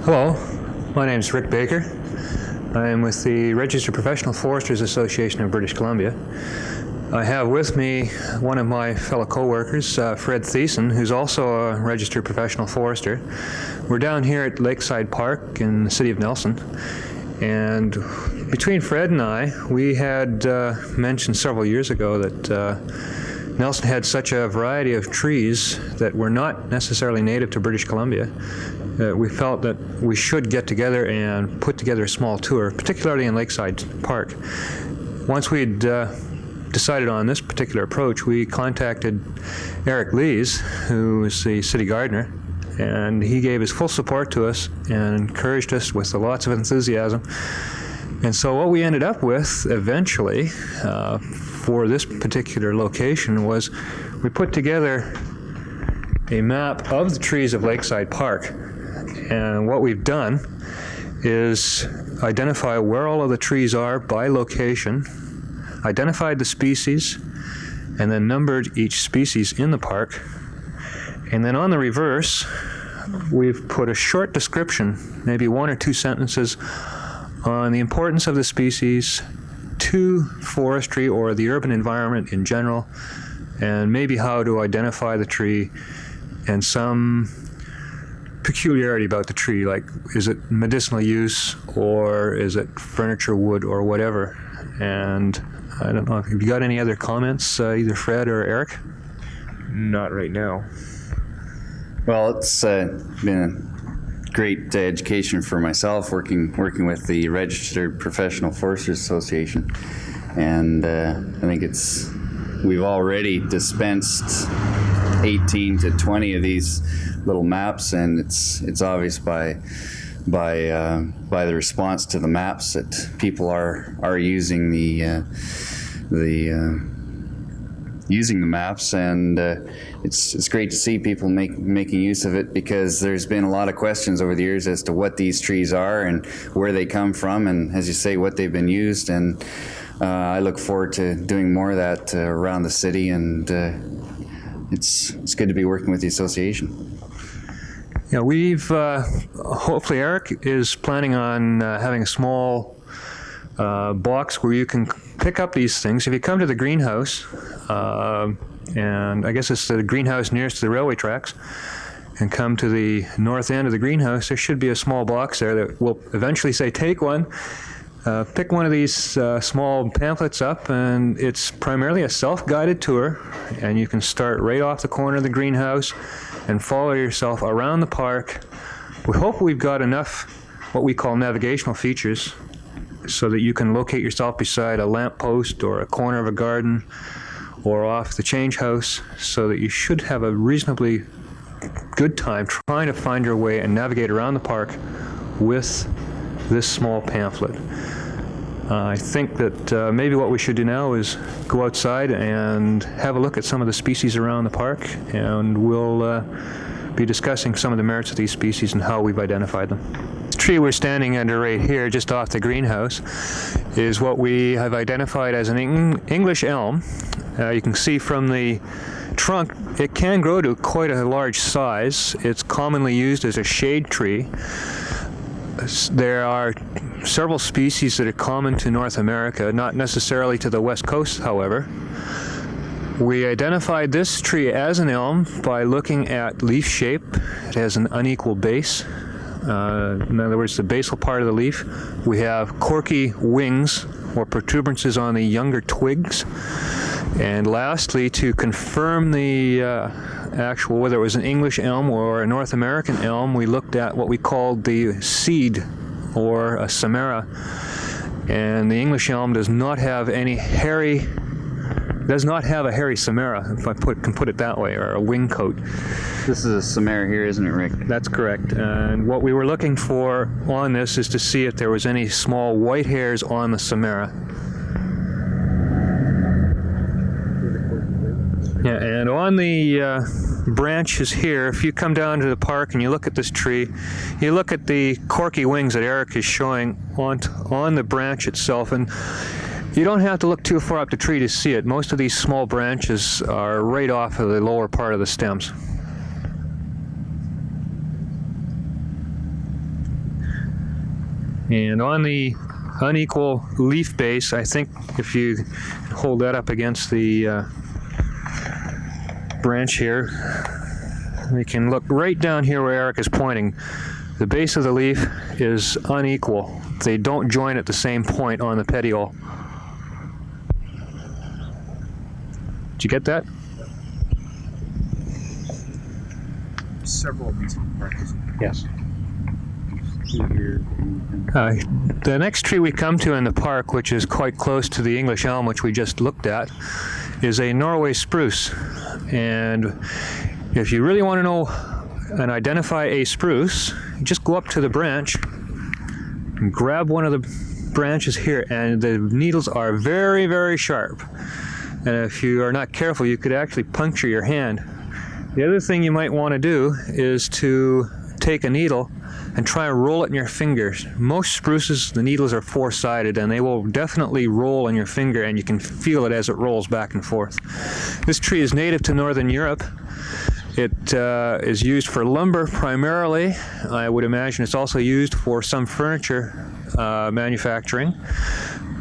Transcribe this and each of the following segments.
Hello, my name is Rick Baker. I am with the Registered Professional Foresters Association of British Columbia. I have with me one of my fellow co-workers, Fred Thiessen, who's also a registered professional forester. We're down here at Lakeside Park in the city of Nelson, and between Fred and I, we had mentioned several years ago that Nelson had such a variety of trees that were not necessarily native to British Columbia. We felt that we should get together and put together a small tour, particularly in Lakeside Park. Once we'd decided on this particular approach, we contacted Eric Lees, who is the city gardener, and he gave his full support to us and encouraged us with lots of enthusiasm. And so what we ended up with eventually for this particular location was we put together a map of the trees of Lakeside Park. And what we've done is identify where all of the trees are by location, identified the species, and then numbered each species in the park. And then on the reverse, we've put a short description, maybe one or two sentences, on the importance of the species to forestry or the urban environment in general, and maybe how to identify the tree and some peculiarity about the tree, like is it medicinal use or is it furniture wood or whatever. And I don't know, have you got any other comments, either Fred or Eric? Not right now. Well, it's been a great education for myself working with the Registered Professional Foresters Association, and I think we've already dispensed 18 to 20 of these little maps, and it's obvious by the response to the maps that people are using using the maps, and it's great to see people making use of it, because there's been a lot of questions over the years as to what these trees are and where they come from, and as you say, what they've been used. And I look forward to doing more of that around the city, and it's good to be working with the association. Yeah, we've hopefully Eric is planning on having a small box where you can pick up these things. If you come to the greenhouse, and I guess it's the greenhouse nearest to the railway tracks, and come to the north end of the greenhouse, there should be a small box there that will eventually say take one. Pick one of these small pamphlets up, and it's primarily a self-guided tour, and you can start right off the corner of the greenhouse and follow yourself around the park. We hope we've got enough what we call navigational features so that you can locate yourself beside a lamppost or a corner of a garden or off the change house, so that you should have a reasonably good time trying to find your way and navigate around the park with this small pamphlet. I think that maybe what we should do now is go outside and have a look at some of the species around the park, and we'll be discussing some of the merits of these species and how we've identified them. The tree we're standing under right here, just off the greenhouse, is what we have identified as an English elm. You can see from the trunk, it can grow to quite a large size. It's commonly used as a shade tree. There are several species that are common to North America, not necessarily to the West Coast, however. We identified this tree as an elm by looking at leaf shape. It has an unequal base. In other words, the basal part of the leaf. We have corky wings or protuberances on the younger twigs. And lastly, to confirm the actual, whether it was an English elm or a North American elm, we looked at what we called the seed, or a samara. And the English elm does not have a hairy samara, if I can put it that way, or a wing coat. This is a samara here, isn't it, Rick? That's correct. And what we were looking for on this is to see if there was any small white hairs on the samara. Yeah, and on the branches here, if you come down to the park and you look at this tree, you look at the corky wings that Eric is showing on the branch itself, and you don't have to look too far up the tree to see it. Most of these small branches are right off of the lower part of the stems. And on the unequal leaf base, I think if you hold that up against the branch here, we can look right down here where Eric is pointing. The base of the leaf is unequal. They don't join at the same point on the petiole. Did you get that? Several of these parks. Yes. The next tree we come to in the park, which is quite close to the English elm, which we just looked at, is a Norway spruce. And if you really want to know and identify a spruce, just go up to the branch and grab one of the branches here, and the needles are very, very sharp. And if you are not careful, you could actually puncture your hand. The other thing you might want to do is to take a needle and try and roll it in your fingers. Most spruces, the needles are four-sided, and they will definitely roll in your finger, and you can feel it as it rolls back and forth. This tree is native to Northern Europe. It is used for lumber primarily. I would imagine it's also used for some furniture manufacturing.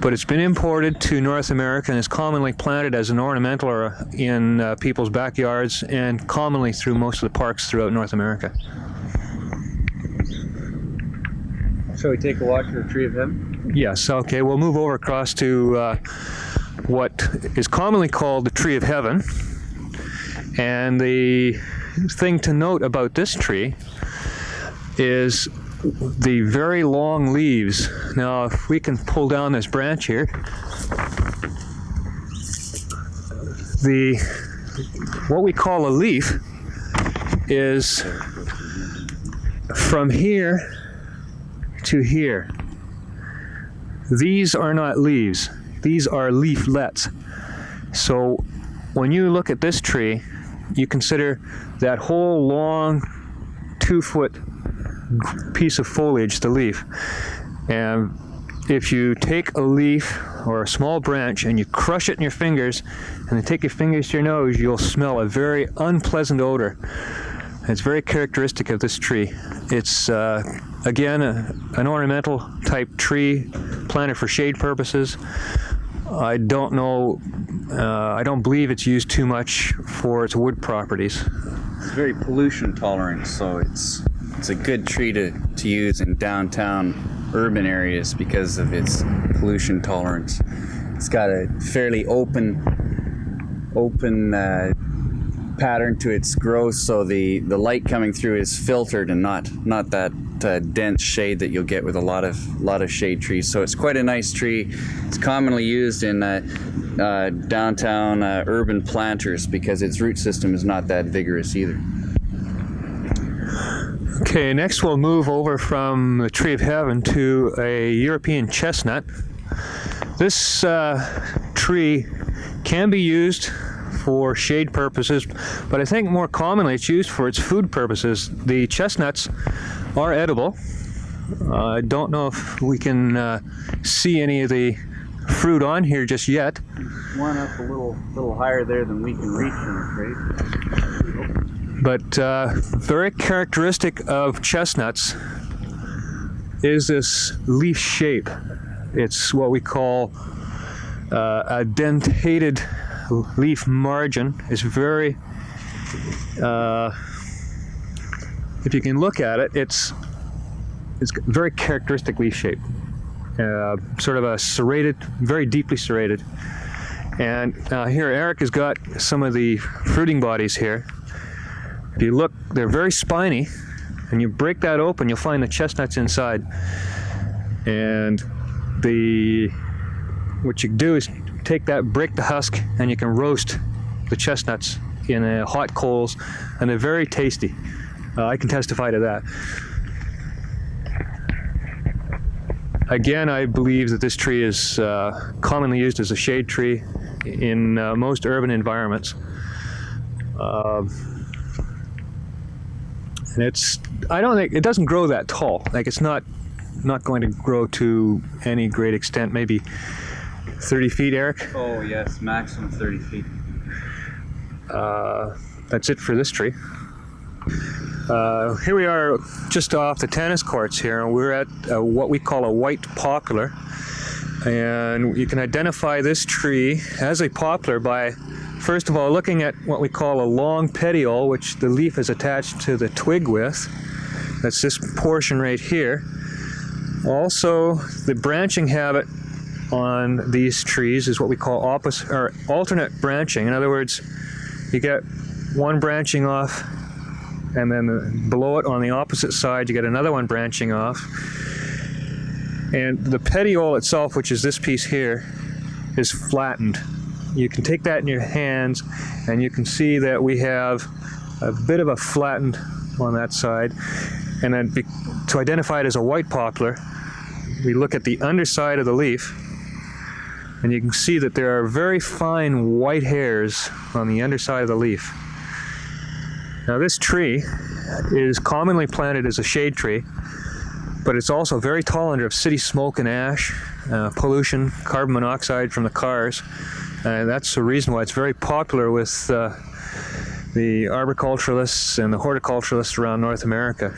But it's been imported to North America and is commonly planted as an ornamental or in people's backyards, and commonly through most of the parks throughout North America. Shall we take a walk to the Tree of Heaven? Yes, okay. We'll move over across to what is commonly called the Tree of Heaven. And the thing to note about this tree is the very long leaves. Now, if we can pull down this branch here, what we call a leaf is from here to here. These are not leaves. These are leaflets. So when you look at this tree, you consider that whole long 2-foot piece of foliage, the leaf. And if you take a leaf or a small branch and you crush it in your fingers, and then take your fingers to your nose, you'll smell a very unpleasant odor. It's very characteristic of this tree. It's, again, an ornamental type tree planted for shade purposes. I don't know, I don't believe it's used too much for its wood properties. It's very pollution tolerant, so it's a good tree to use in downtown urban areas because of its pollution tolerance. It's got a fairly open pattern to its growth, so the light coming through is filtered and not that dense shade that you'll get with a lot of shade trees. So it's quite a nice tree. It's commonly used in downtown urban planters because its root system is not that vigorous either. Okay, next we'll move over from the Tree of Heaven to a European chestnut. This tree can be used for shade purposes, but I think more commonly it's used for its food purposes. The chestnuts are edible. I don't know if we can see any of the fruit on here just yet. One up a little higher there than we can reach, I'm afraid. But very characteristic of chestnuts is this leaf shape. It's what we call a dentated leaf margin. It's very, if you can look at it, it's very characteristic leaf shape. Sort of a serrated, very deeply serrated. And here Eric has got some of the fruiting bodies here. If you look, they're very spiny, and you break that open, you'll find the chestnuts inside. And what you do is take that, break the husk, and you can roast the chestnuts in hot coals, and they're very tasty. I can testify to that. Again, I believe that this tree is commonly used as a shade tree in most urban environments. And it doesn't grow that tall. Like, it's not going to grow to any great extent, maybe 30 feet, Eric? Oh yes, maximum 30 feet. That's it for this tree. Here we are just off the tennis courts here, and we're at what we call a white poplar. And you can identify this tree as a poplar by, first of all, looking at what we call a long petiole, which the leaf is attached to the twig with. That's this portion right here. Also, the branching habit on these trees is what we call opposite or alternate branching. In other words, you get one branching off, and then below it on the opposite side you get another one branching off. And the petiole itself, which is this piece here, is flattened. You can take that in your hands and you can see that we have a bit of a flattened on that side. And then to identify it as a white poplar, we look at the underside of the leaf, and you can see that there are very fine white hairs on the underside of the leaf. Now this tree is commonly planted as a shade tree, but it's also very tolerant of city smoke and ash, pollution, carbon monoxide from the cars. And that's the reason why it's very popular with the arboriculturalists and the horticulturalists around North America.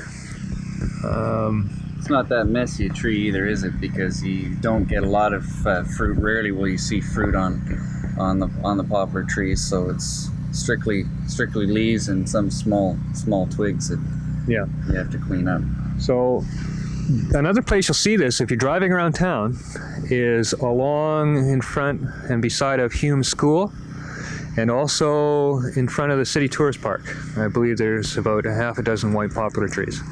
It's not that messy a tree either, is it? Because you don't get a lot of fruit. Rarely will you see fruit on the poplar trees, so it's strictly leaves and some small twigs that you have to clean up. So another place you'll see this if you're driving around town is along in front and beside of Hume School, and also in front of the City Tourist Park. I believe there's about a half a dozen white poplar trees.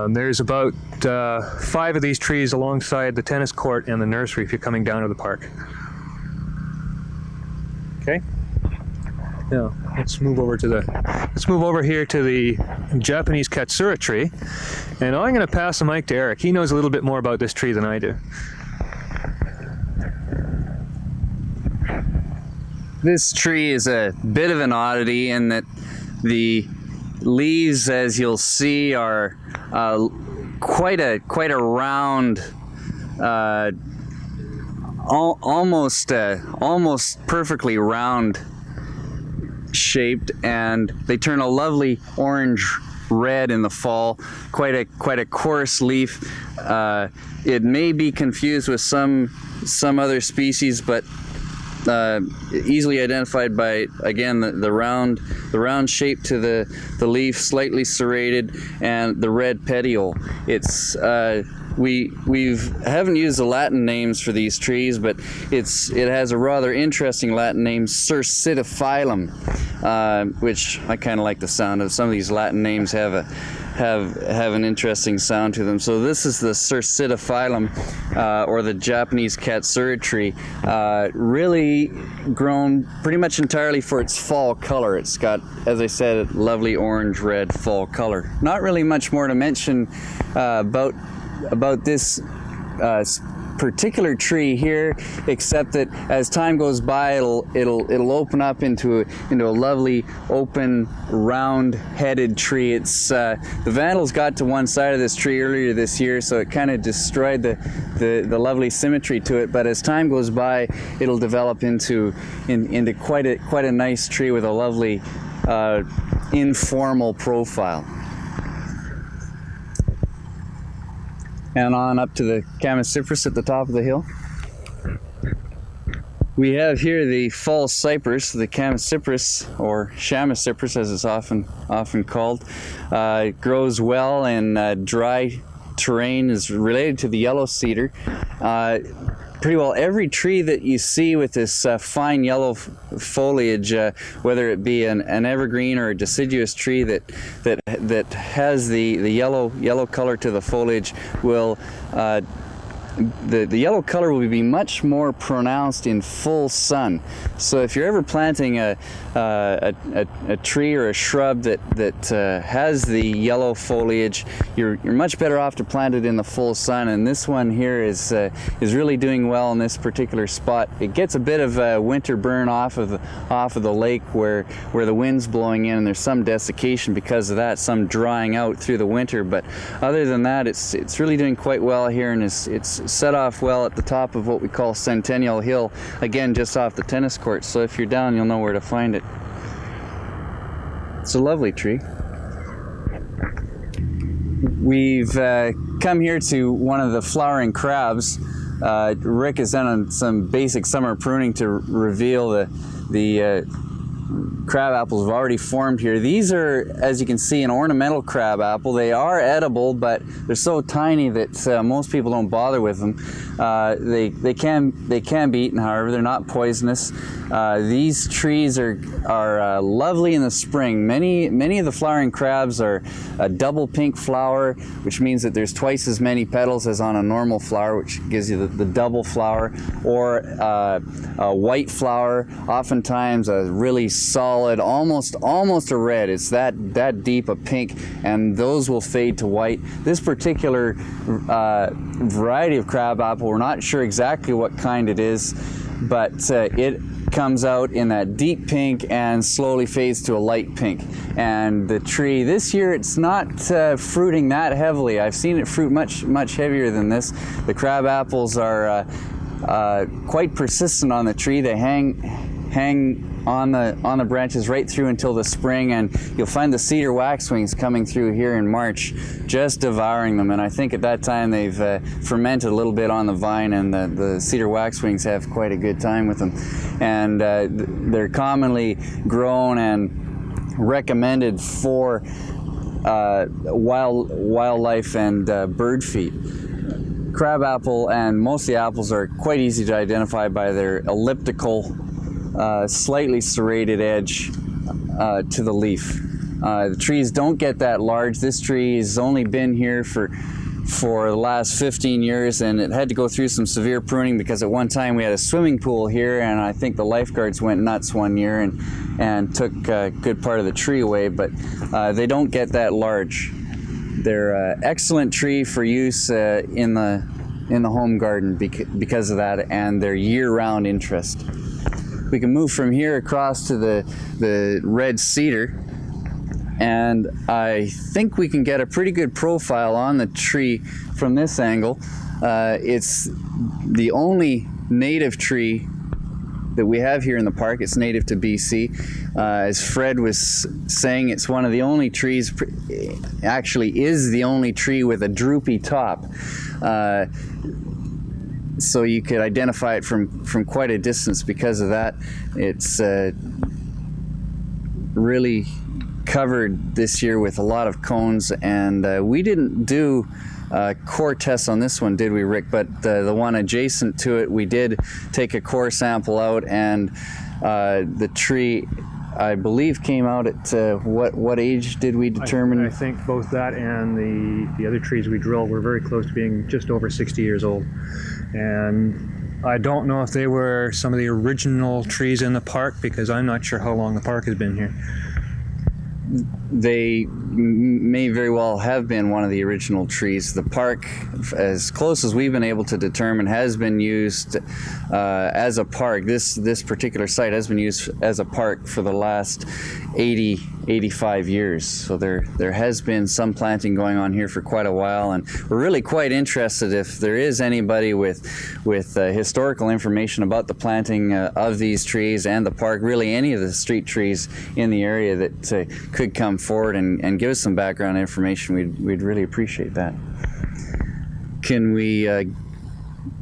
There's about 5 of these trees alongside the tennis court and the nursery if you're coming down to the park. Okay. Now let's move over here to the Japanese katsura tree, and I'm going to pass the mic to Eric. He knows a little bit more about this tree than I do. This tree is a bit of an oddity in that the leaves, as you'll see, are quite a round, almost perfectly round shaped, and they turn a lovely orange red in the fall. Quite a coarse leaf. It may be confused with some other species, but easily identified by, again, the round shape to the leaf, slightly serrated, and the red petiole. It's we haven't used the Latin names for these trees, but it has a rather interesting Latin name, Cercidophyllum, which I kind of like the sound of. Some of these Latin names have an interesting sound to them. So this is the Cercidophyllum, or the Japanese katsura tree, really grown pretty much entirely for its fall color. It's got, as I said, a lovely orange-red fall color. Not really much more to mention about this particular tree here, except that as time goes by, it'll open up into a lovely open round-headed tree. It's the vandals got to one side of this tree earlier this year, so it kind of destroyed the lovely symmetry to it. But as time goes by, it'll develop into quite a nice tree with a lovely informal profile. And on up to the Camas at the top of the hill. We have here the false cypress, the Camas or Shamus as it's often called. It grows well in dry terrain, is related to the yellow cedar. Pretty well every tree that you see with this fine yellow foliage, whether it be an evergreen or a deciduous tree that has the yellow color to the foliage, will the yellow color will be much more pronounced in full sun. So if you're ever planting a tree or a shrub that has the yellow foliage, you're much better off to plant it in the full sun. And this one here is really doing well in this particular spot. It gets a bit of a winter burn off of the lake where the wind's blowing in, and there's some desiccation because of that, some drying out through the winter. But other than that, it's really doing quite well here, and it's set off well at the top of what we call Centennial Hill, again just off the tennis court. So if you're down, you'll know where to find it. It's a lovely tree. We've come here to one of the flowering crabs. Rick has done some basic summer pruning to reveal the crab apples have already formed here. These are, as you can see, an ornamental crab apple. They are edible, but they're so tiny that most people don't bother with them. They can be eaten, however. They're not poisonous. These trees are lovely in the spring. Many of the flowering crabs are a double pink flower, which means that there's twice as many petals as on a normal flower, which gives you the double flower, or a white flower, oftentimes a really solid, almost a red. It's that deep a pink, and those will fade to white. This particular variety of crab apple, we're not sure exactly what kind it is, but it comes out in that deep pink and slowly fades to a light pink. And the tree this year, it's not fruiting that heavily. I've seen it fruit much heavier than this. The crab apples are quite persistent on the tree. They hang on the branches right through until the spring, and you'll find the cedar waxwings coming through here in March, just devouring them. And I think at that time they've fermented a little bit on the vine, and the cedar waxwings have quite a good time with them. And they're commonly grown and recommended for wildlife and bird feed. Crab apple and most of the apples are quite easy to identify by their elliptical, slightly serrated edge to the leaf. The trees don't get that large. This tree has only been here for the last 15 years, and it had to go through some severe pruning because at one time we had a swimming pool here, and I think the lifeguards went nuts one year and took a good part of the tree away, but they don't get that large. They're an excellent tree for use in the home garden because of that, and their year-round interest. We can move from here across to the red cedar, and I think we can get a pretty good profile on the tree from this angle. It's the only native tree that we have here in the park. It's native to BC. As Fred was saying, it's one of the only trees, actually is the only tree with a droopy top. So you could identify it from quite a distance because of that. It's really covered this year with a lot of cones, and we didn't do core tests on this one, did we, Rick? But the one adjacent to it, we did take a core sample out, and the tree, I believe, came out at what age did we determine? I think both that and the other trees we drilled were very close to being just over 60 years old. And I don't know if they were some of the original trees in the park, because I'm not sure how long the park has been here. They may very well have been one of the original trees. The park, as close as we've been able to determine, has been used as a park. This particular site has been used as a park for the last 85 years. So there has been some planting going on here for quite a while, and we're really quite interested if there is anybody with historical information about the planting of these trees and the park, really any of the street trees in the area that could come forward and give us some background information. We'd really appreciate that. Can we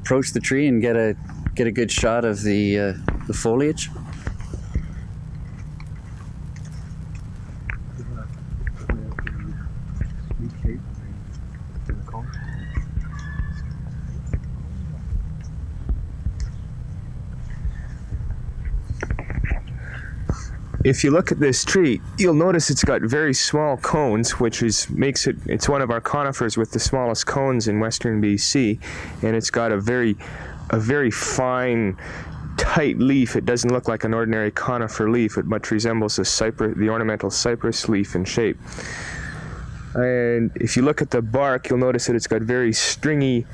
approach the tree and get a good shot of the foliage? If you look at this tree, you'll notice it's got very small cones, which makes it's one of our conifers with the smallest cones in western BC, and it's got a very fine, tight leaf. It doesn't look like an ordinary conifer leaf. It much resembles the ornamental cypress leaf in shape. And if you look at the bark, you'll notice that it's got very stringy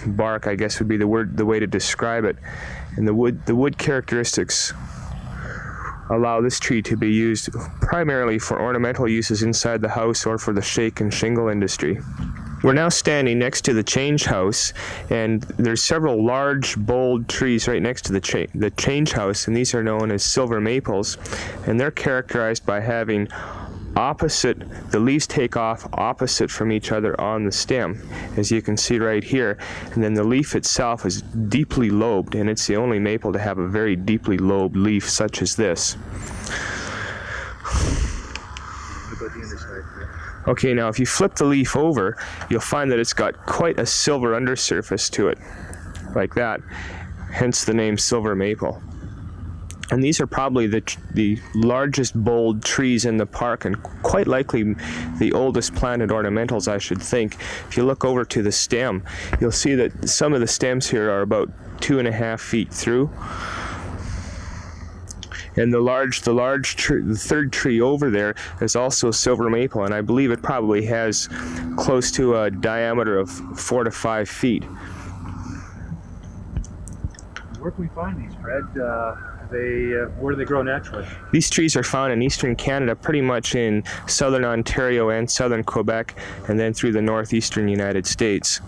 bark, I guess would be the way to describe it. And the wood characteristics allow this tree to be used primarily for ornamental uses inside the house or for the shake and shingle industry. We're now standing next to the change house, and there's several large, bold trees right next to the change house, and these are known as silver maples, and they're characterized by having the leaves take off opposite from each other on the stem, as you can see right here, and then the leaf itself is deeply lobed, and it's the only maple to have a very deeply lobed leaf such as this. What about the underside? Okay, now if you flip the leaf over, you'll find that it's got quite a silver undersurface to it, like that, hence the name silver maple. And these are probably the largest bold trees in the park, and quite likely the oldest planted ornamentals, I should think. If you look over to the stem, you'll see that some of the stems here are about 2.5 feet through. And the third tree over there is also silver maple, and I believe it probably has close to a diameter of 4 to 5 feet. Where can we find these, Fred? Where do they grow naturally? These trees are found in eastern Canada, pretty much in southern Ontario and southern Quebec, and then through the northeastern United States.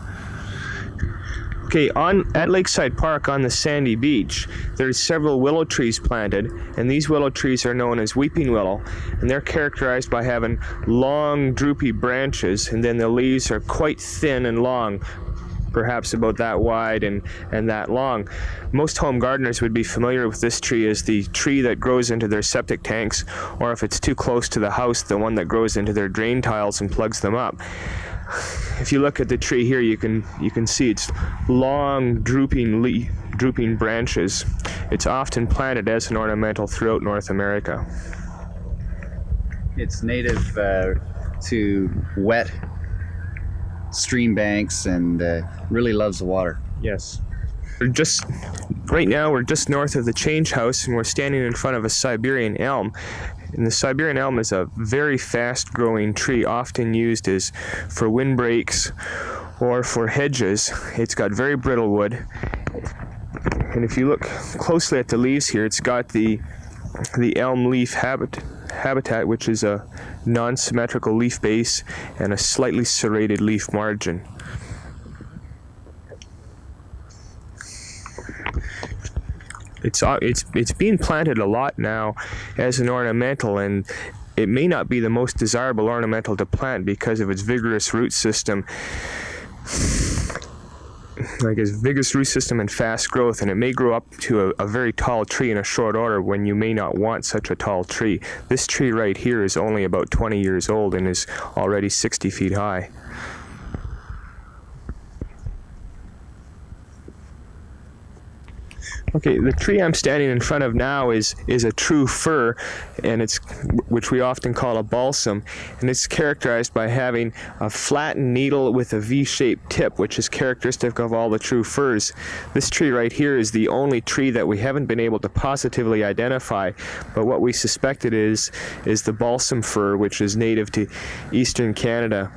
Okay, at Lakeside Park on the sandy beach, there's several willow trees planted, and these willow trees are known as weeping willow, and they're characterized by having long, droopy branches, and then the leaves are quite thin and long, perhaps about that wide and that long. Most home gardeners would be familiar with this tree as the tree that grows into their septic tanks, or if it's too close to the house, the one that grows into their drain tiles and plugs them up. If you look at the tree here, you can see its long, drooping branches. It's often planted as an ornamental throughout North America. It's native to wet stream banks and really loves the water. Yes. Right now we're just north of the change house, and we're standing in front of a Siberian elm. And the Siberian elm is a very fast-growing tree, often used for windbreaks or for hedges. It's got very brittle wood. And if you look closely at the leaves here, it's got the elm leaf habitat, which is a non-symmetrical leaf base and a slightly serrated leaf margin. It's being planted a lot now as an ornamental, and it may not be the most desirable ornamental to plant because of its vigorous root system. And fast growth, and it may grow up to a very tall tree in a short order when you may not want such a tall tree. This tree right here is only about 20 years old and is already 60 feet high. Okay, the tree I'm standing in front of now is a true fir, and which we often call a balsam, and it's characterized by having a flattened needle with a V-shaped tip, which is characteristic of all the true firs. This tree right here is the only tree that we haven't been able to positively identify, but what we suspect it is the balsam fir, which is native to eastern Canada.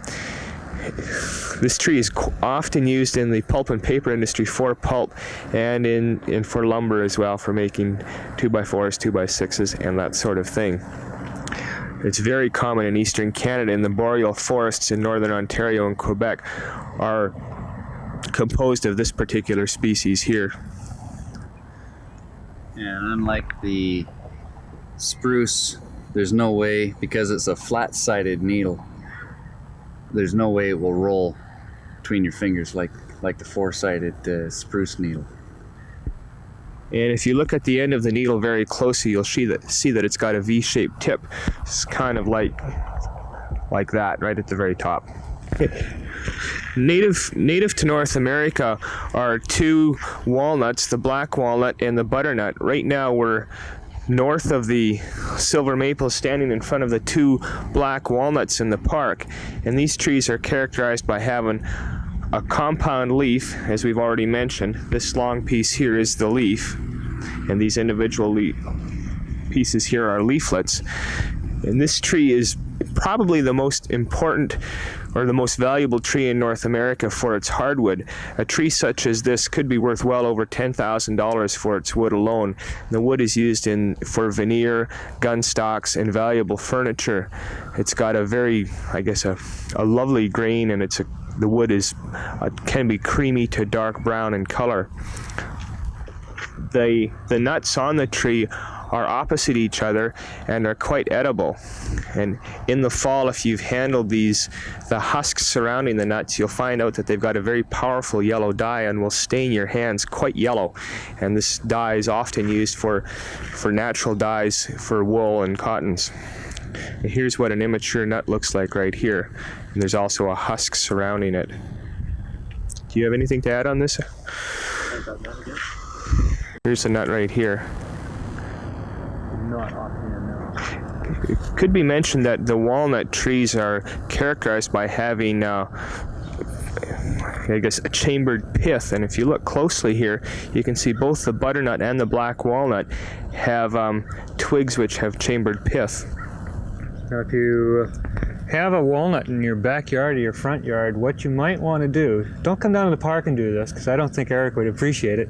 This tree is often used in the pulp and paper industry for pulp, and for lumber as well, for making 2x4s, 2x6s, and that sort of thing. It's very common in eastern Canada, and the boreal forests in northern Ontario and Quebec are composed of this particular species here. And unlike the spruce, there's no way, because it's a flat-sided needle, there's no way it will roll between your fingers like the four-sided spruce needle. And if you look at the end of the needle very closely, you'll see that it's got a V-shaped tip. It's kind of like that, right at the very top. Native to North America are two walnuts, the black walnut and the butternut. Right now we're north of the silver maple, standing in front of the two black walnuts in the park, and these trees are characterized by having a compound leaf, as we've already mentioned. This long piece here is the leaf, and these individual pieces here are leaflets. And this tree is probably the most important or the most valuable tree in North America for its hardwood. A tree such as this could be worth well over $10,000 for its wood alone. The wood is used for veneer, gun stocks, and valuable furniture. It's got a very, a lovely grain, and it's the wood is can be creamy to dark brown in color. The nuts on the tree are opposite each other and are quite edible. And in the fall, if you've handled the husks surrounding the nuts, you'll find out that they've got a very powerful yellow dye and will stain your hands quite yellow. And this dye is often used for natural dyes for wool and cottons. And here's what an immature nut looks like right here. And there's also a husk surrounding it. Do you have anything to add on this? Here's a nut right here. Not offhand, no. It could be mentioned that the walnut trees are characterized by having, I guess, a chambered pith. And if you look closely here, you can see both the butternut and the black walnut have twigs which have chambered pith. Now, if you have a walnut in your backyard or your front yard, what you might want to do, don't come down to the park and do this, because I don't think Eric would appreciate it,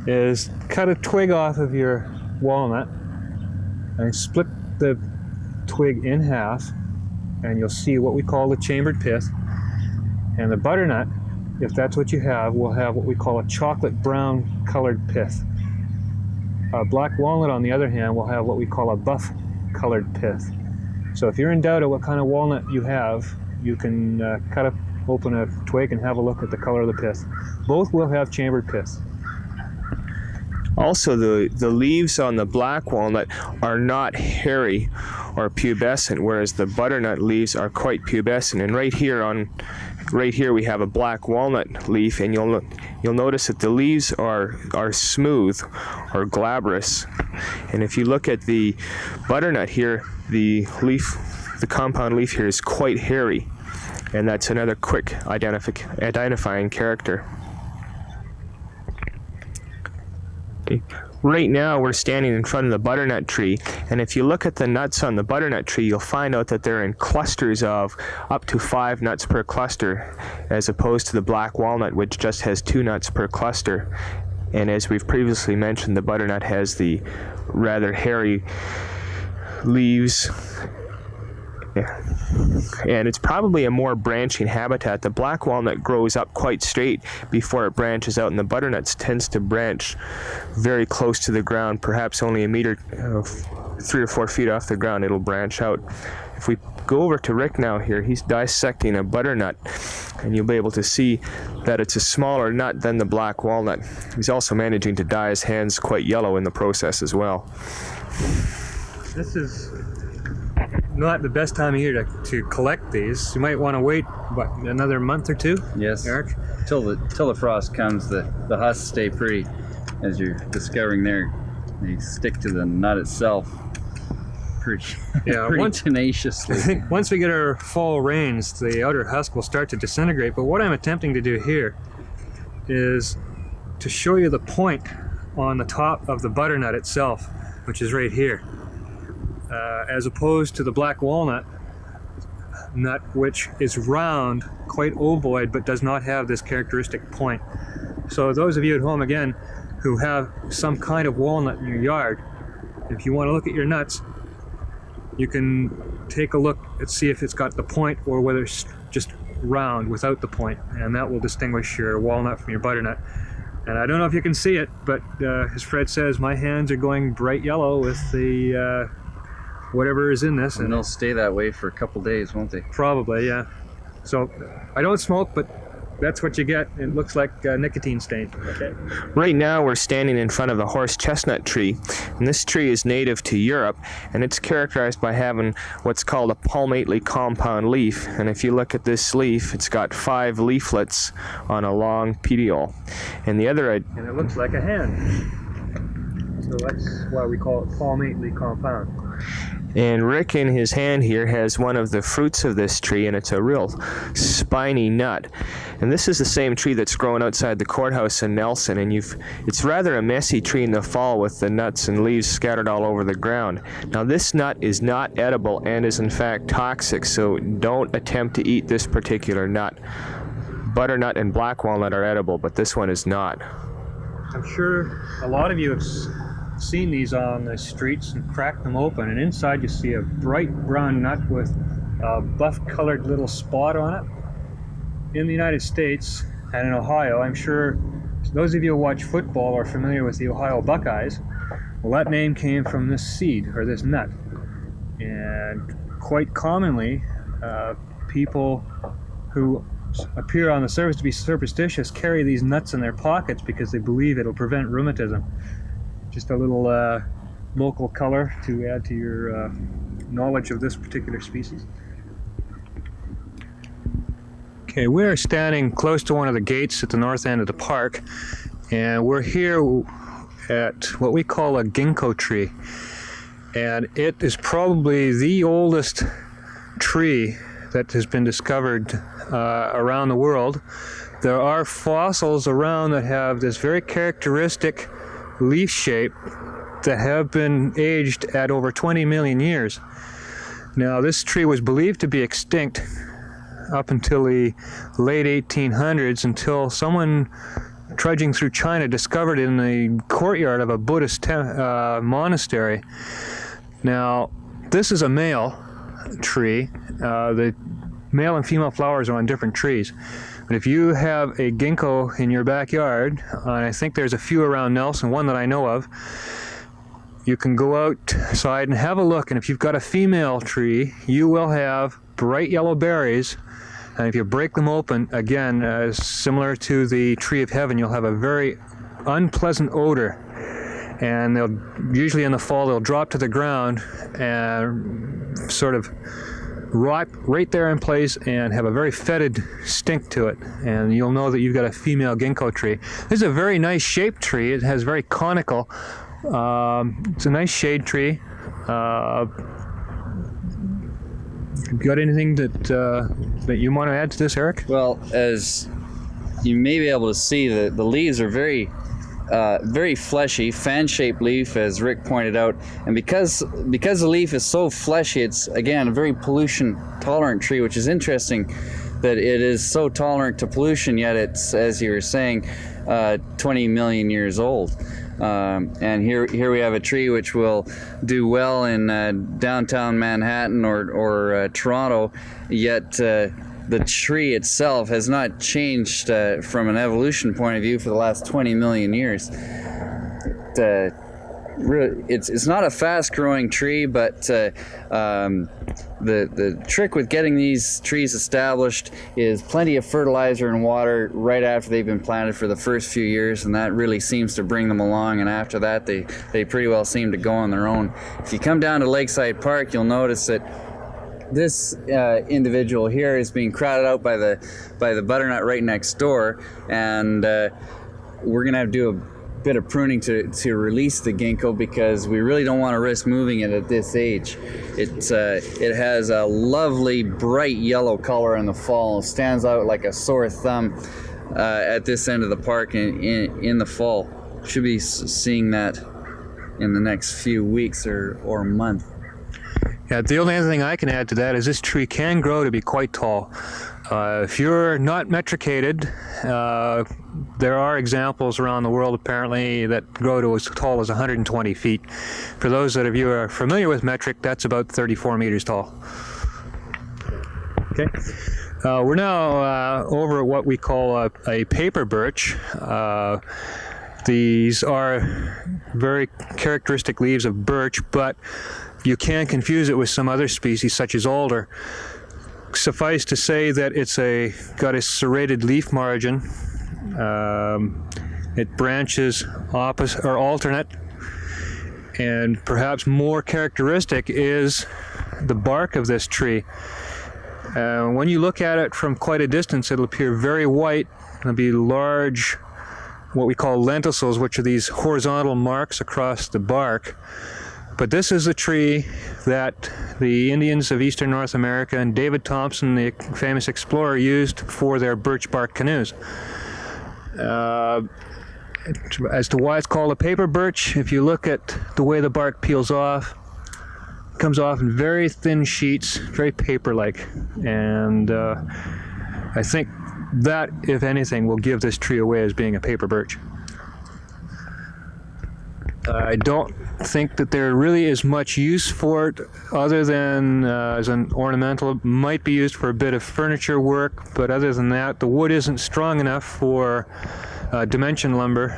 is cut a twig off of your walnut and split the twig in half, and you'll see what we call the chambered pith. And the butternut, if that's what you have, will have what we call a chocolate brown colored pith. Black walnut, on the other hand, will have what we call a buff colored pith. So if you're in doubt of what kind of walnut you have, you can open a twig and have a look at the color of the pith. Both will have chambered pith. Also, the leaves on the black walnut are not hairy or pubescent, whereas the butternut leaves are quite pubescent. And right here we have a black walnut leaf, and you'll notice that the leaves are smooth or glabrous. And if you look at the butternut here, the compound leaf here is quite hairy, and that's another quick identifying character. Right now we're standing in front of the butternut tree, and if you look at the nuts on the butternut tree, you'll find out that they're in clusters of up to 5 nuts per cluster, as opposed to the black walnut, which just has 2 nuts per cluster. And as we've previously mentioned, the butternut has the rather hairy leaves. Yeah. And it's probably a more branching habitat. The black walnut grows up quite straight before it branches out, and the butternut tends to branch very close to the ground, perhaps only a meter, 3 or 4 feet off the ground, it'll branch out. If we go over to Rick now here, he's dissecting a butternut, and you'll be able to see that it's a smaller nut than the black walnut. He's also managing to dye his hands quite yellow in the process as well. This is not the best time of year to collect these. You might want to wait, another month or 2? Yes. Eric? Till the frost comes, the husks stay pretty, as you're discovering there. They stick to the nut itself pretty tenaciously. I think once we get our fall rains, the outer husk will start to disintegrate. But what I'm attempting to do here is to show you the point on the top of the butternut itself, which is right here. As opposed to the black walnut nut, which is round, quite ovoid, but does not have this characteristic point. So those of you at home, again, who have some kind of walnut in your yard, if you want to look at your nuts, you can take a look and see if it's got the point or whether it's just round without the point, and that will distinguish your walnut from your butternut. And I don't know if you can see it, but as Fred says, my hands are going bright yellow with the whatever is in this. And they'll stay that way for a couple days, won't they? Probably, yeah. So I don't smoke, but that's what you get. It looks like a nicotine stain. Okay. Right now we're standing in front of a horse chestnut tree, and this tree is native to Europe, and it's characterized by having what's called a palmately compound leaf. And if you look at this leaf, it's got 5 leaflets on a long petiole. And it looks like a hand. So that's why we call it palmately compound. And Rick in his hand here has one of the fruits of this tree, and it's a real spiny nut. And this is the same tree that's growing outside the courthouse in Nelson, and it's rather a messy tree in the fall with the nuts and leaves scattered all over the ground. Now this nut is not edible and is in fact toxic, so don't attempt to eat this particular nut. Butternut and black walnut are edible, but this one is not. I'm sure a lot of you have seen these on the streets and cracked them open, and inside you see a bright brown nut with a buff colored little spot on it. in the United States and in Ohio, I'm sure those of you who watch football are familiar with the Ohio Buckeyes. Well, that name came from this seed, or this nut. And quite commonly, people who appear on the surface to be superstitious carry these nuts in their pockets because they believe it'll prevent rheumatism. Just a little local color to add to your knowledge of this particular species. Okay, we're standing close to one of the gates at the north end of the park, and we're here at what we call a ginkgo tree. And it is probably the oldest tree that has been discovered around the world. There are fossils around that have this very characteristic leaf shape that have been aged at over 20 million years. Now, this tree was believed to be extinct up until the late 1800s, until someone trudging through China discovered it in the courtyard of a Buddhist monastery. Now, this is a male tree. The male and female flowers are on different trees. But if you have a ginkgo in your backyard, and I think there's a few around Nelson, one that I know of, you can go outside and have a look. And if you've got a female tree, you will have bright yellow berries. And if you break them open, again, similar to the tree of heaven, you'll have a very unpleasant odor. And they'll usually in the fall they'll drop to the ground and sort of rot right there in place and have a very fetid stink to it. And you'll know that you've got a female ginkgo tree. This is a very nice shaped tree. It has very conical. It's a nice shade tree. Got anything that you want to add to this, Eric? Well, as you may be able to see, the leaves are very fleshy, fan-shaped leaf, as Rick pointed out. And because the leaf is so fleshy, it's, again, a very pollution-tolerant tree, which is interesting that it is so tolerant to pollution, yet it's, as you were saying, 20 million years old. And here we have a tree which will do well in downtown Manhattan or Toronto, yet the tree itself has not changed from an evolution point of view for the last 20 million years. It's not a fast-growing tree, but the trick with getting these trees established is plenty of fertilizer and water right after they've been planted for the first few years, and that really seems to bring them along. And after that, they pretty well seem to go on their own. If you come down to Lakeside Park, you'll notice that this individual here is being crowded out by the butternut right next door, and we're gonna have to do a bit of pruning to release the ginkgo, because we really don't want to risk moving it at this age. It has a lovely bright yellow color in the fall. It stands out like a sore thumb at this end of the park in the fall. Should be seeing that in the next few weeks or month. Yeah, the only other thing I can add to that is this tree can grow to be quite tall. If you're not metricated, there are examples around the world apparently that grow to as tall as 120 feet. For those of you who are familiar with metric, that's about 34 meters tall. Okay. We're now over at what we call a paper birch. These are very characteristic leaves of birch, but you can confuse it with some other species such as alder. Suffice to say that it's got a serrated leaf margin. It branches opposite or alternate, and perhaps more characteristic is the bark of this tree. When you look at it from quite a distance, it'll appear very white. There'll be large, what we call lenticels, which are these horizontal marks across the bark. But this is a tree that the Indians of eastern North America and David Thompson, the famous explorer, used for their birch bark canoes. As to why it's called a paper birch, if you look at the way the bark peels off, it comes off in very thin sheets, very paper-like. And I think that, if anything, will give this tree away as being a paper birch. I don't think that there really is much use for it other than as an ornamental. It might be used for a bit of furniture work, but other than that, the wood isn't strong enough for dimension lumber.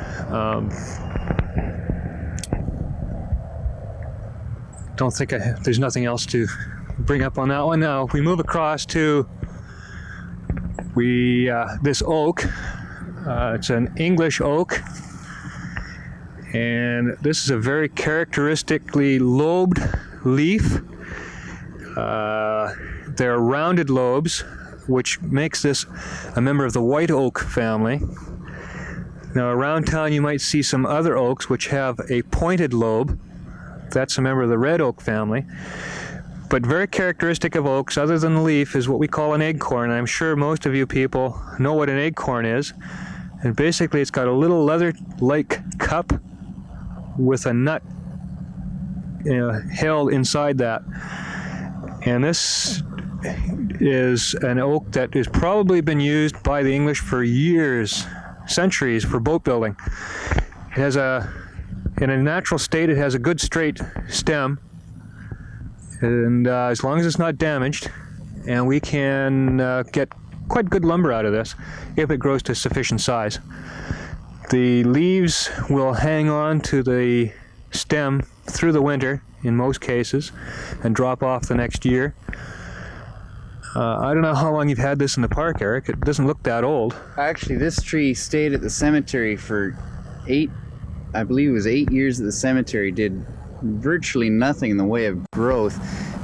Don't think there's nothing else to bring up on that one. Now, if we move across to this oak, it's an English oak. And this is a very characteristically lobed leaf. They're rounded lobes, which makes this a member of the white oak family. Now around town you might see some other oaks which have a pointed lobe. That's a member of the red oak family. But very characteristic of oaks, other than the leaf, is what we call an acorn. I'm sure most of you people know what an acorn is. And basically it's got a little leather-like cup with a nut held inside that. And this is an oak that has probably been used by the English for years, centuries, for boat building. It has in a natural state, it has a good straight stem, and as long as it's not damaged, and we can get quite good lumber out of this if it grows to sufficient size. The leaves will hang on to the stem through the winter in most cases and drop off the next year. I don't know how long you've had this in the park, Eric. It doesn't look that old. Actually, this tree stayed at the cemetery for 8 years at the cemetery, did virtually nothing in the way of growth.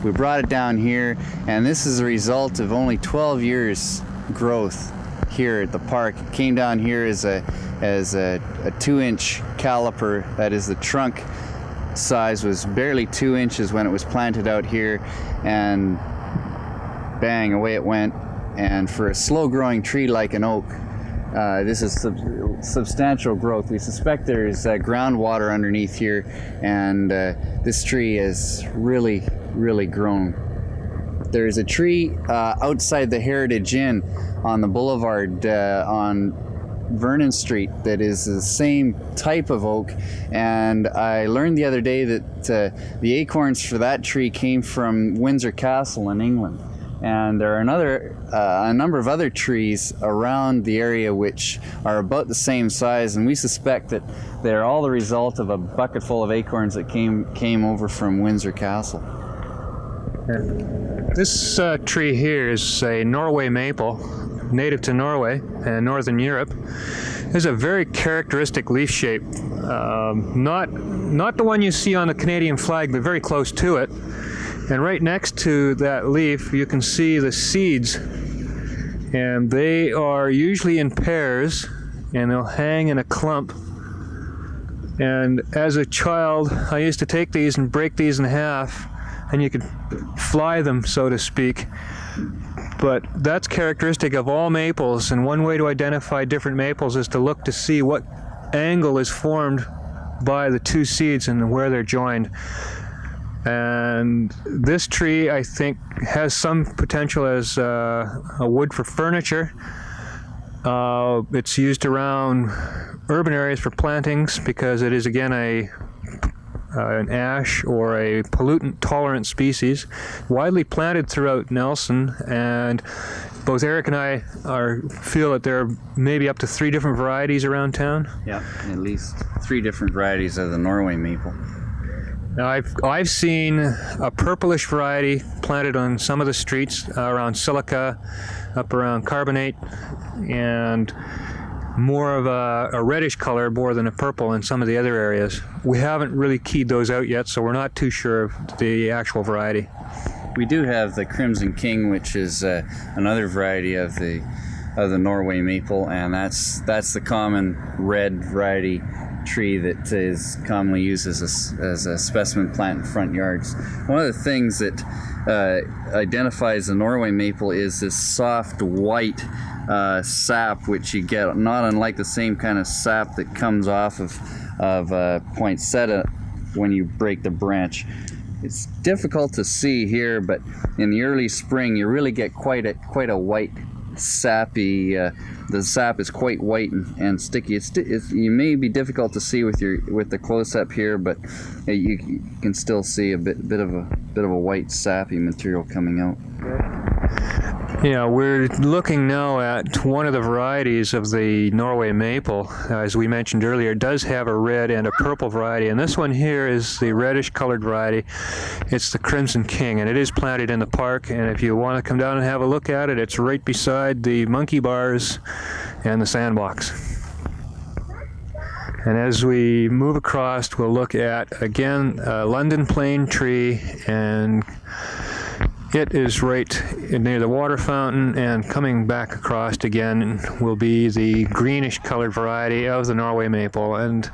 We brought it down here, and this is a result of only 12 years growth here at the park. It came down here as a 2-inch caliper. That is, the trunk size was barely 2 inches when it was planted out here, and bang, away it went. And for a slow growing tree like an oak, this is substantial growth. We suspect there's groundwater underneath here, and this tree has really grown. There's a tree outside the Heritage Inn on the boulevard on Vernon Street that is the same type of oak, and I learned the other day that the acorns for that tree came from Windsor Castle in England. And there are a number of other trees around the area which are about the same size, and we suspect that they're all the result of a bucket full of acorns that came over from Windsor Castle. This tree here is a Norway maple, native to Norway and Northern Europe. It has a very characteristic leaf shape. Not the one you see on the Canadian flag, but very close to it. And right next to that leaf, you can see the seeds, and they are usually in pairs, and they'll hang in a clump. And as a child, I used to take these and break these in half, and you could fly them, so to speak. But that's characteristic of all maples, and one way to identify different maples is to look to see what angle is formed by the two seeds and where they're joined. And this tree, I think, has some potential as a wood for furniture. It's used around urban areas for plantings because it is, again, an ash or a pollutant-tolerant species, widely planted throughout Nelson, and both Eric and I feel that there are maybe up to 3 different varieties around town. Yeah, at least 3 different varieties of the Norway maple. Now, I've seen a purplish variety planted on some of the streets around Silica, up around Carbonate, and more of a reddish color more than a purple in some of the other areas. We haven't really keyed those out yet, so we're not too sure of the actual variety. We do have the Crimson King, which is another variety of the Norway maple, and that's the common red variety tree that is commonly used as a specimen plant in front yards. One of the things that identifies the Norway maple is this soft white sap, which you get not unlike the same kind of sap that comes off of poinsettia when you break the branch. It's difficult to see here, but in the early spring you really get quite a white sappy. The sap is quite white and sticky. You may be difficult to see with the close up here, but you can still see a bit of a white sappy material coming out. Yeah, we're looking now at one of the varieties of the Norway maple. As we mentioned earlier, it does have a red and a purple variety, and this one here is the reddish colored variety. It's the Crimson King, and it is planted in the park, and if you want to come down and have a look at it, it's right beside the monkey bars and the sandbox. And as we move across, we'll look at, again, a London plane tree, and it is right near the water fountain, and coming back across again will be the greenish colored variety of the Norway maple. And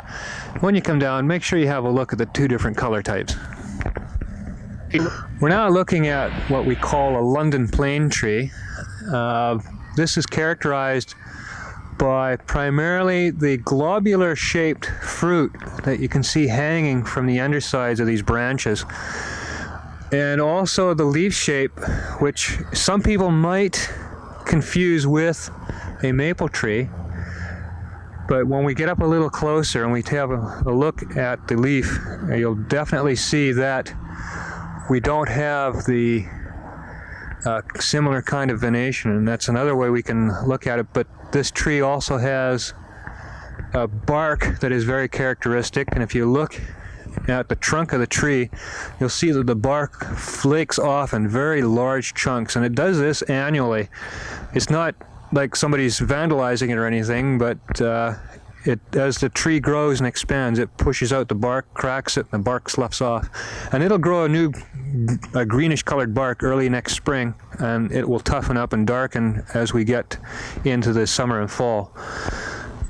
when you come down, make sure you have a look at the two different color types. We're now looking at what we call a London plane tree. This is characterized by primarily the globular shaped fruit that you can see hanging from the undersides of these branches. And also the leaf shape, which some people might confuse with a maple tree. But when we get up a little closer and we have a look at the leaf, you'll definitely see that we don't have the similar kind of venation, and that's another way we can look at it. But this tree also has a bark that is very characteristic, and if you look at the trunk of the tree, you'll see that the bark flakes off in very large chunks, and it does this annually. It's not like somebody's vandalizing it or anything, but as the tree grows and expands, it pushes out the bark, cracks it, and the bark sloughs off. And it'll grow a greenish colored bark early next spring, and it will toughen up and darken as we get into the summer and fall.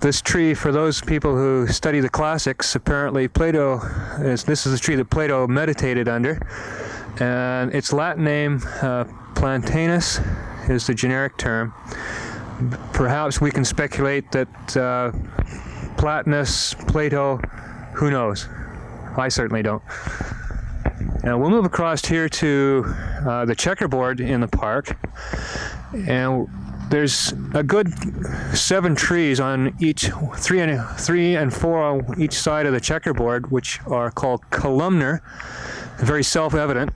This tree, for those people who study the classics, apparently this is the tree that Plato meditated under, and its Latin name, Plantanus, is the generic term. Perhaps we can speculate that Plotinus, Plato, who knows? I certainly don't. Now we'll move across here to the checkerboard in the park, and there's a good 7 trees on each, 3 and 4 on each side of the checkerboard, which are called columnar, very self-evident,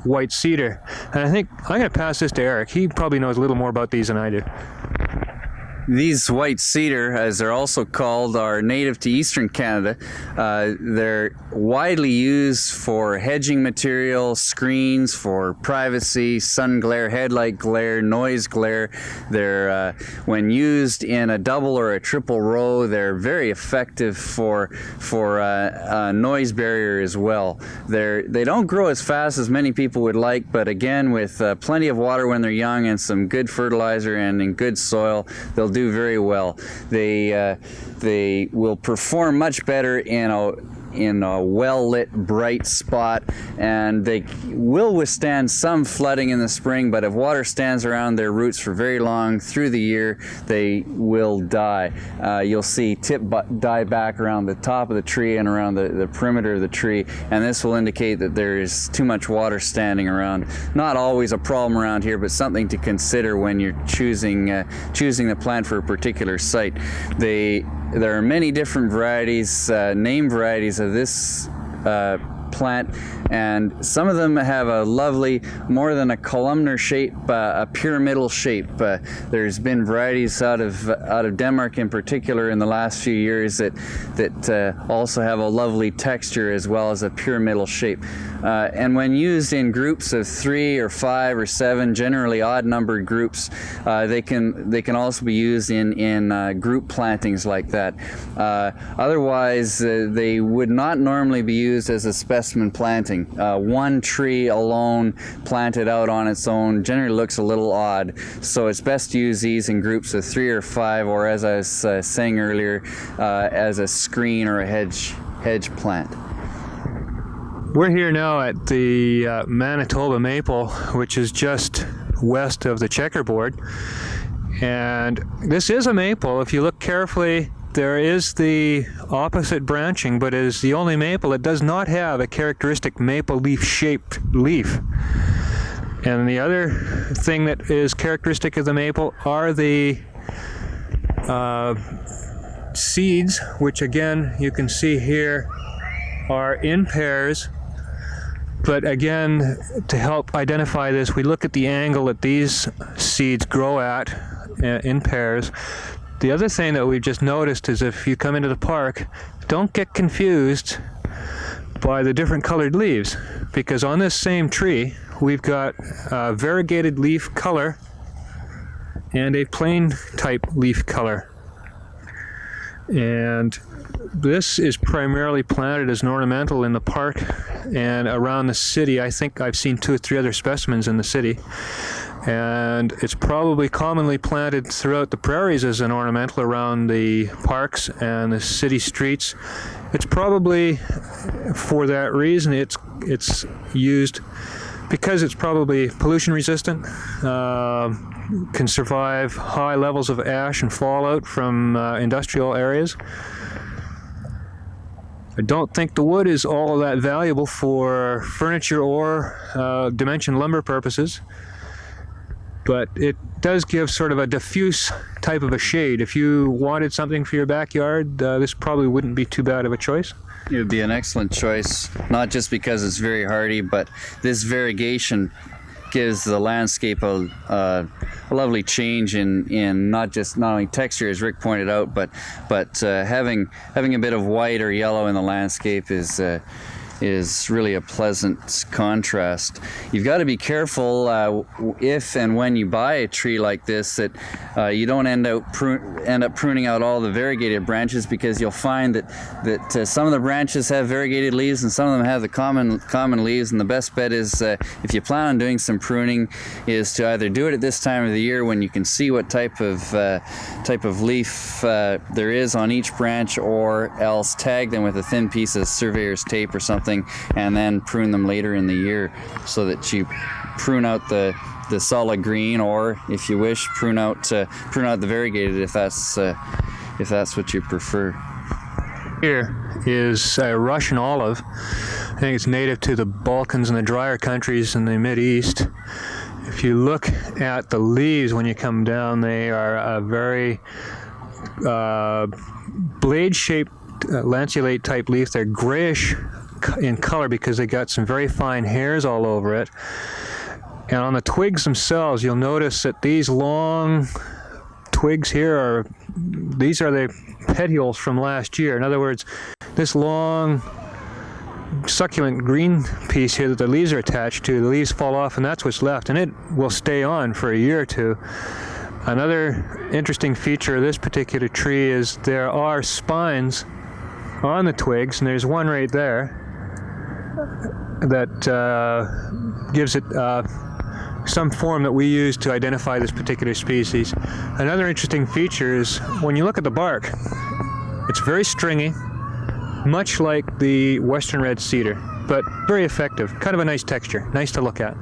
white cedar. And I think I'm going to pass this to Eric. He probably knows a little more about these than I do. These white cedar, as they're also called, are native to eastern Canada. They're widely used for hedging material, screens, for privacy, sun glare, headlight glare, noise glare. They're when used in a double or a triple row, they're very effective for noise barrier as well. They don't grow as fast as many people would like, but again, with plenty of water when they're young and some good fertilizer and in good soil, they'll do very well. They will perform much better in a well-lit, bright spot, and they will withstand some flooding in the spring, but if water stands around their roots for very long through the year, they will die. You'll see tip die back around the top of the tree and around the perimeter of the tree, and this will indicate that there is too much water standing around. Not always a problem around here, but something to consider when you're choosing the plant for a particular site. There are many different varieties, name varieties of this plant, and some of them have a lovely, more than a columnar shape, a pyramidal shape. There's been varieties out of Denmark in particular in the last few years that also have a lovely texture as well as a pyramidal shape. And when used in groups of 3 or 5 or 7, generally odd-numbered groups, they can also be used in group plantings like that. Otherwise, they would not normally be used as a specimen planting. One tree alone planted out on its own generally looks a little odd, so it's best to use these in groups of 3 or 5, or as I was saying earlier, as a screen or a hedge plant. We're here now at the Manitoba maple, which is just west of the checkerboard. And this is a maple. If you look carefully, there is the opposite branching, but it is the only maple that does not have a characteristic maple leaf-shaped leaf. And the other thing that is characteristic of the maple are the seeds, which again you can see here are in pairs. But again, to help identify this, we look at the angle that these seeds grow at in pairs. The other thing that we've just noticed is if you come into the park, don't get confused by the different colored leaves, because on this same tree we've got a variegated leaf color and a plain type leaf color. And this is primarily planted as an ornamental in the park and around the city. I think I've seen 2 or 3 other specimens in the city. And it's probably commonly planted throughout the prairies as an ornamental around the parks and the city streets. It's probably, for that reason, it's used because it's probably pollution resistant, can survive high levels of ash and fallout from industrial areas. I don't think the wood is all that valuable for furniture or dimension lumber purposes, but it does give sort of a diffuse type of a shade. If you wanted something for your backyard, this probably wouldn't be too bad of a choice. It would be an excellent choice, not just because it's very hardy, but this variegation gives the landscape a lovely change in not only texture, as Rick pointed out, but having a bit of white or yellow in the landscape is really a pleasant contrast. You've got to be careful if and when you buy a tree like this that you don't end up pruning out all the variegated branches, because you'll find that some of the branches have variegated leaves and some of them have the common leaves. And the best bet is, if you plan on doing some pruning, is to either do it at this time of the year when you can see what type of leaf there is on each branch, or else tag them with a thin piece of surveyor's tape or something, and then prune them later in the year, so that you prune out the solid green, or if you wish, prune out the variegated if that's what you prefer. Here is a Russian olive. I think it's native to the Balkans and the drier countries in the Mid-East. If you look at the leaves when you come down, they are a very blade-shaped lanceolate type leaf. They're grayish in color because they got some very fine hairs all over it. And on the twigs themselves, you'll notice that these long twigs here these are the petioles from last year. In other words, this long succulent green piece here that the leaves are attached to, the leaves fall off and that's what's left, and it will stay on for a year or two. Another interesting feature of this particular tree is there are spines on the twigs, and there's one right there that gives it some form that we use to identify this particular species. Another interesting feature is when you look at the bark, it's very stringy, much like the western red cedar, but very effective. Kind of a nice texture, nice to look at.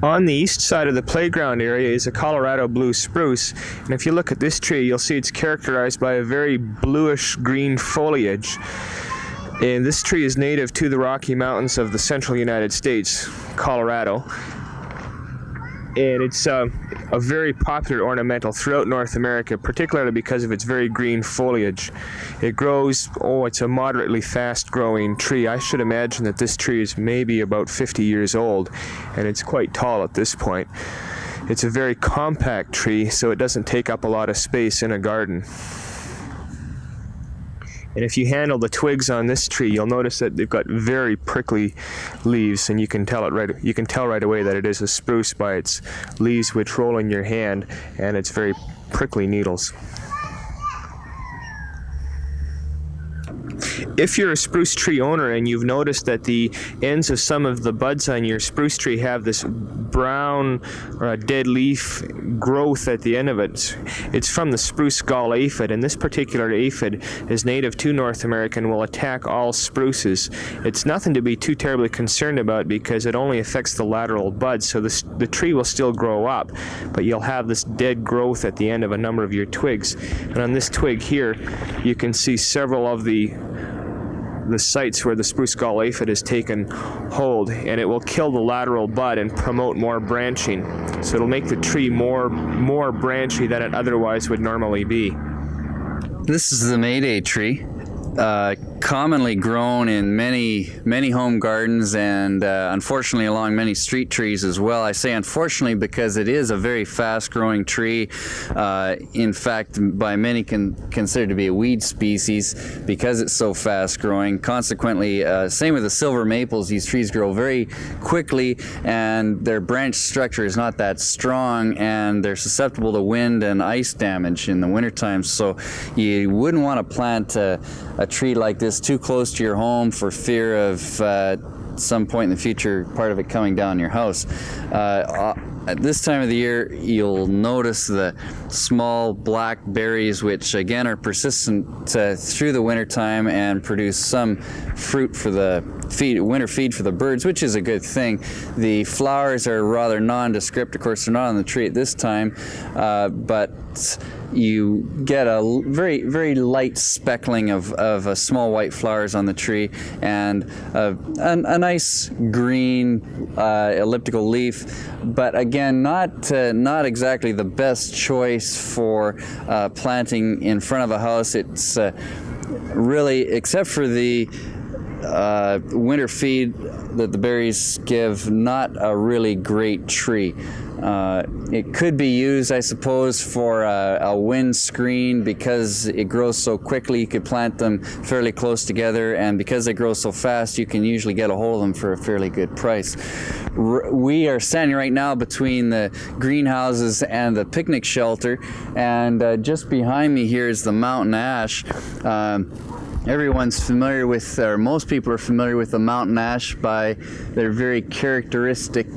On the east side of the playground area is a Colorado blue spruce, and if you look at this tree, you'll see it's characterized by a very bluish-green foliage. And this tree is native to the Rocky Mountains of the central United States, Colorado. And it's a very popular ornamental throughout North America, particularly because of its very green foliage. It grows, it's a moderately fast-growing tree. I should imagine that this tree is maybe about 50 years old, and it's quite tall at this point. It's a very compact tree, so it doesn't take up a lot of space in a garden. And if you handle the twigs on this tree, you'll notice that they've got very prickly leaves, and you can tell right away that it is a spruce by its leaves, which roll in your hand, and its very prickly needles. If you're a spruce tree owner and you've noticed that the ends of some of the buds on your spruce tree have this brown or dead leaf growth at the end of it, it's from the spruce gall aphid, and this particular aphid is native to North America and will attack all spruces. It's nothing to be too terribly concerned about because it only affects the lateral buds, so the tree will still grow up, but you'll have this dead growth at the end of a number of your twigs. And on this twig here, you can see several of the the sites where the spruce gall aphid has taken hold, and it will kill the lateral bud and promote more branching. So it'll make the tree more branchy than it otherwise would normally be. This is the Mayday tree, commonly grown in many home gardens and unfortunately along many street trees as well. I say unfortunately because it is a very fast-growing tree. In fact, by many considered to be a weed species because it's so fast-growing. Consequently, same with the silver maples. These trees grow very quickly, and their branch structure is not that strong, and they're susceptible to wind and ice damage in the wintertime. So you wouldn't want to plant a tree like this too close to your home for fear of some point in the future part of it coming down your house. At this time of the year, you'll notice the small black berries, which again are persistent through the wintertime and produce some fruit for the winter feed for the birds, which is a good thing. The flowers are rather nondescript. Of course, they're not on the tree at this time, but you get a very light speckling of small white flowers on the tree, and a nice green elliptical leaf, but again not exactly the best choice for planting in front of a house. It's really, except for the winter feed that the berries give, not a really great tree. It could be used, I suppose, for a wind screen because it grows so quickly. You could plant them fairly close together, and because they grow so fast, you can usually get a hold of them for a fairly good price. We are standing right now between the greenhouses and the picnic shelter, and just behind me here is the mountain ash. Everyone's familiar with, or most people are familiar with the mountain ash by their very characteristic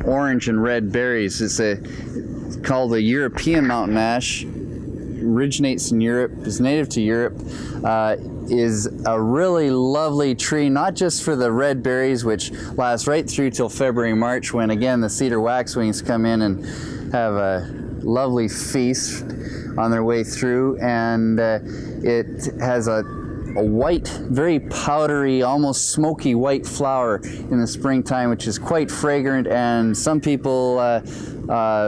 orange and red berries. It's called the European mountain ash. Originates in Europe, is native to Europe, is a really lovely tree, not just for the red berries, which last right through till February, March, when again the cedar waxwings come in and have a lovely feast on their way through, and it has a white, very powdery, almost smoky white flower in the springtime, which is quite fragrant, and some people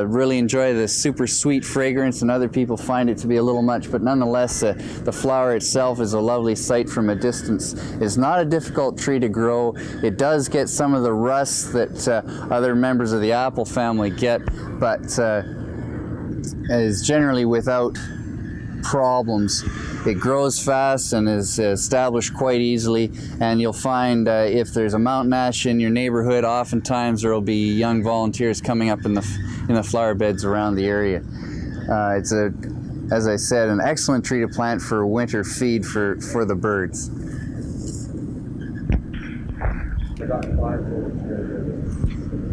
really enjoy the super sweet fragrance, and other people find it to be a little much, but nonetheless the flower itself is a lovely sight from a distance. It's not a difficult tree to grow. It does get some of the rust that other members of the apple family get, but is generally without problems. It grows fast and is established quite easily, and you'll find if there's a mountain ash in your neighborhood, oftentimes there will be young volunteers coming up in the flower beds around the area. It's as I said, an excellent tree to plant for winter feed for the birds.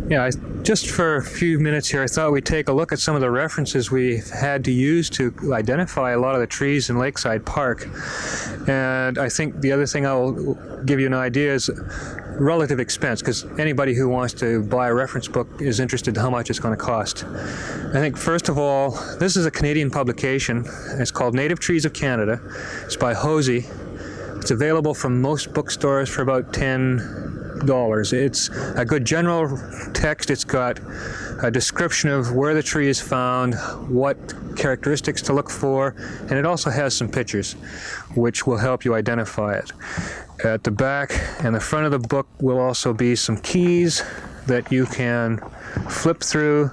Yeah, just for a few minutes here, I thought we'd take a look at some of the references we've had to use to identify a lot of the trees in Lakeside Park. And I think the other thing I'll give you an idea is relative expense, because anybody who wants to buy a reference book is interested in how much it's going to cost. I think, first of all, this is a Canadian publication. It's called Native Trees of Canada. It's by Hosey. It's available from most bookstores for about $10. It's a good general text. It's got a description of where the tree is found, what characteristics to look for, and it also has some pictures which will help you identify it. At the back and the front of the book will also be some keys that you can flip through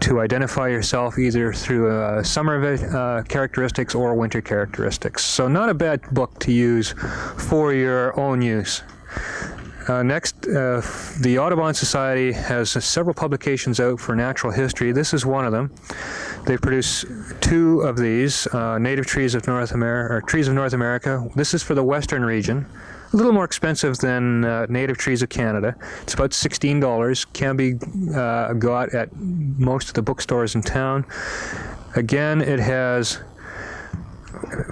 to identify yourself, either through summer characteristics or winter characteristics. So not a bad book to use for your own use. Next, the Audubon Society has several publications out for natural history. This is one of them. They produce two of these, Native Trees of North America, or Trees of North America. This is for the western region. A little more expensive than Native Trees of Canada. It's about $16. Can be got at most of the bookstores in town. Again, it has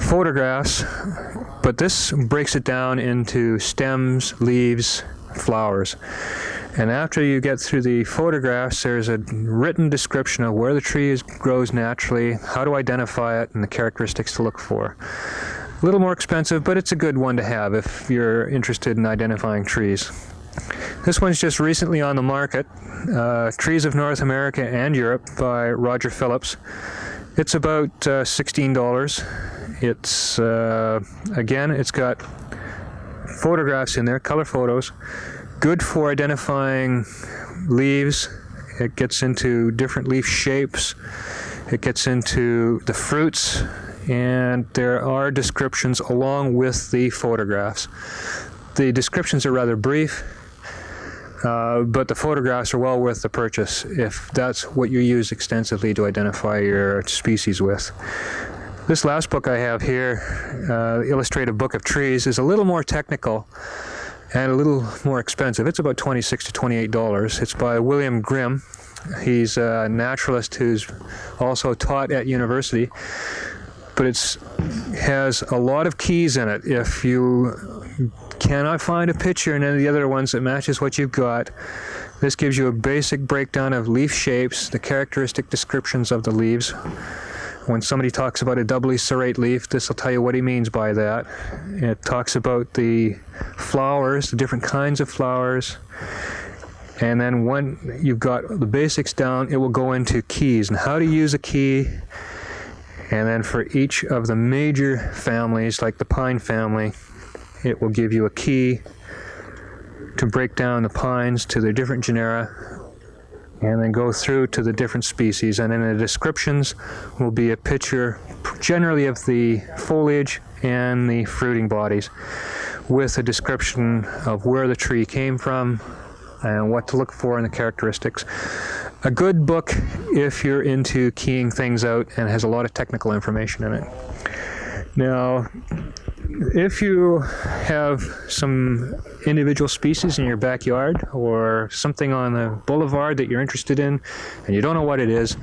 photographs, but this breaks it down into stems, leaves, flowers. And after you get through the photographs, there's a written description of where the tree grows naturally, how to identify it, and the characteristics to look for. A little more expensive, but it's a good one to have if you're interested in identifying trees. This one's just recently on the market, Trees of North America and Europe by Roger Phillips. It's about $16. It's, again, it's got photographs in there, color photos, good for identifying leaves. It gets into different leaf shapes. It gets into the fruits, and there are descriptions along with the photographs. The descriptions are rather brief, but the photographs are well worth the purchase if that's what you use extensively to identify your species with. This last book I have here, Illustrated Book of Trees, is a little more technical and a little more expensive. It's about $26 to $28. It's by William Grimm. He's a naturalist who's also taught at university, but it has a lot of keys in it. If you cannot find a picture in any of the other ones that matches what you've got, this gives you a basic breakdown of leaf shapes, the characteristic descriptions of the leaves. When somebody talks about a doubly serrate leaf, this will tell you what he means by that. It talks about the flowers, the different kinds of flowers. And then when you've got the basics down, it will go into keys and how to use a key. And then for each of the major families, like the pine family, it will give you a key to break down the pines to their different genera, and then go through to the different species. And in the descriptions will be a picture generally of the foliage and the fruiting bodies with a description of where the tree came from and what to look for in the characteristics. A good book if you're into keying things out and has a lot of technical information in it. Now, if you have some individual species in your backyard or something on the boulevard that you're interested in and you don't know what it is,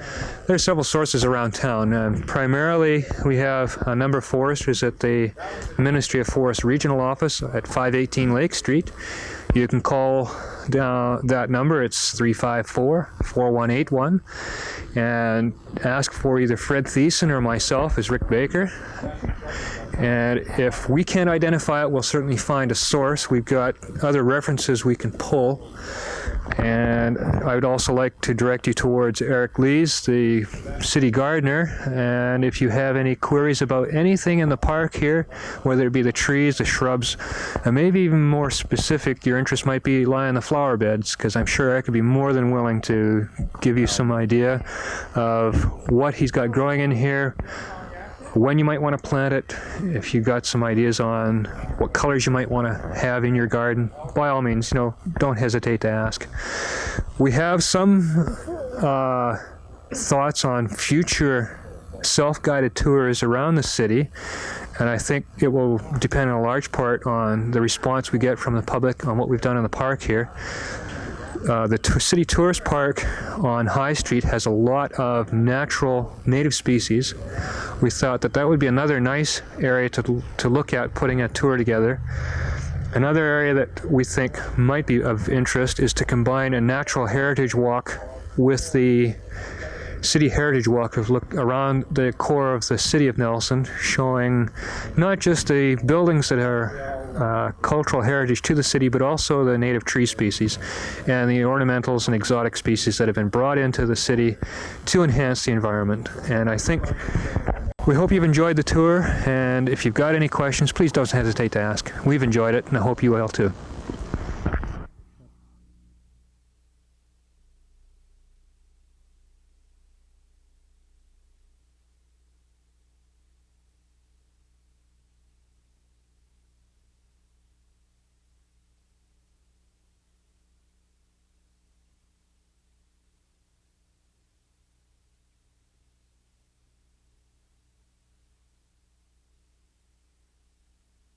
there are several sources around town. Primarily, we have a number of foresters at the Ministry of Forest Regional Office at 518 Lake Street. You can call that number. It's 354-4181, and ask for either Fred Thiessen or myself as Rick Baker. And if we can't identify it, we'll certainly find a source. We've got other references we can pull. And I would also like to direct you towards Eric Lees, the city gardener. And if you have any queries about anything in the park here, whether it be the trees, the shrubs, and maybe even more specific, your interest might be lie on the flower beds, because I'm sure Eric could be more than willing to give you some idea of what he's got growing in here, when you might want to plant it. If you've got some ideas on what colors you might want to have in your garden, by all means, don't hesitate to ask. We have some thoughts on future self-guided tours around the city, and I think it will depend in a large part on the response we get from the public on what we've done in the park here. The City Tourist Park on High Street has a lot of natural native species. We thought that would be another nice area to look at putting a tour together. Another area that we think might be of interest is to combine a natural heritage walk with the City Heritage Walk. We've looked around the core of the city of Nelson, showing not just the buildings that are cultural heritage to the city, but also the native tree species and the ornamentals and exotic species that have been brought into the city to enhance the environment. And I think we hope you've enjoyed the tour, and if you've got any questions, please don't hesitate to ask. We've enjoyed it, and I hope you will too.